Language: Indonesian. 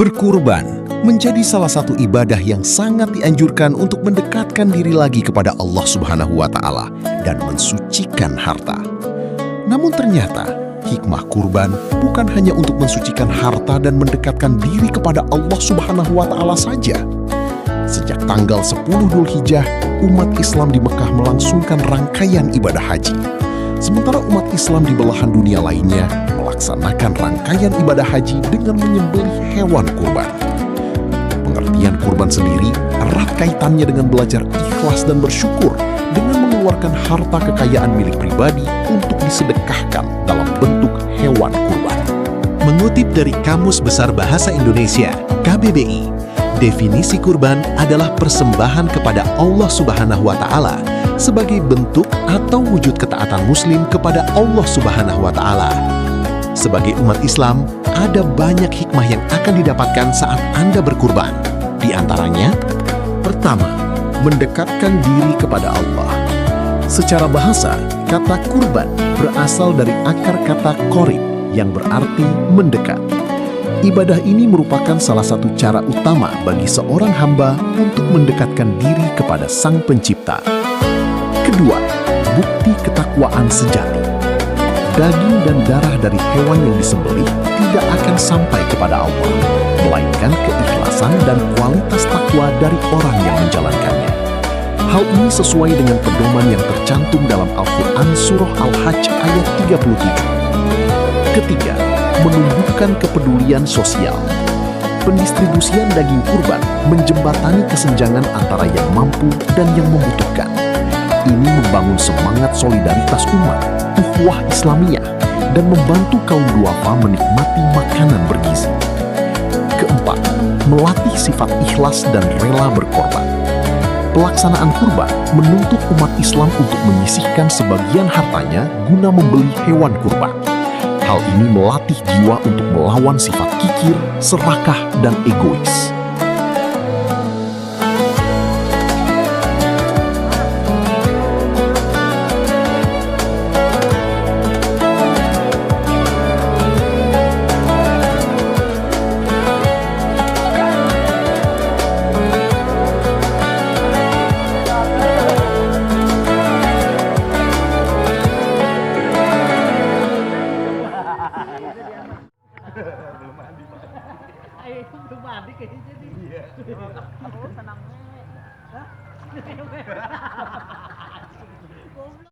Berkurban menjadi salah satu ibadah yang sangat dianjurkan untuk mendekatkan diri lagi kepada Allah Subhanahu wa Ta'ala dan mensucikan harta. Namun ternyata hikmah kurban bukan hanya untuk mensucikan harta dan mendekatkan diri kepada Allah Subhanahu wa Ta'ala saja. Sejak tanggal 10 Dzulhijjah, umat Islam di Mekah melangsungkan rangkaian ibadah haji. Sementara umat Islam di belahan dunia lainnya melaksanakan rangkaian ibadah haji dengan menyembelih hewan kurban. Pengertian kurban sendiri erat kaitannya dengan belajar ikhlas dan bersyukur dengan mengeluarkan harta kekayaan milik pribadi untuk disedekahkan dalam bentuk hewan kurban. Mengutip dari Kamus Besar Bahasa Indonesia, KBBI, definisi kurban adalah persembahan kepada Allah Subhanahu wa Ta'ala sebagai bentuk atau wujud ketaatan Muslim kepada Allah Subhanahu wa Ta'ala. Sebagai umat Islam, ada banyak hikmah yang akan didapatkan saat Anda berkurban. Di antaranya, pertama, mendekatkan diri kepada Allah. Secara bahasa, kata kurban berasal dari akar kata qorib yang berarti mendekat. Ibadah ini merupakan salah satu cara utama bagi seorang hamba untuk mendekatkan diri kepada Sang Pencipta. Kedua, bukti ketakwaan sejati. Daging dan darah dari hewan yang disembelih tidak akan sampai kepada Allah, melainkan keikhlasan dan kualitas takwa dari orang yang menjalankannya. Hal ini sesuai dengan pedoman yang tercantum dalam Al-Quran Surah Al-Hajj ayat 37. Ketiga, menumbuhkan kepedulian sosial. Pendistribusian daging kurban menjembatani kesenjangan antara yang mampu dan yang membutuhkan. Ini membangun semangat solidaritas umat, ukhuwah Islamiyah, dan membantu kaum duafa menikmati makanan bergizi. Keempat, melatih sifat ikhlas dan rela berkorban. Pelaksanaan kurban menuntut umat Islam untuk menyisihkan sebagian hartanya guna membeli hewan kurban. Hal ini melatih jiwa untuk melawan sifat kikir, serakah, dan egois. Belum mandi kayaknya jadi. Iya. Oh, senangnya. Hah? Goblok.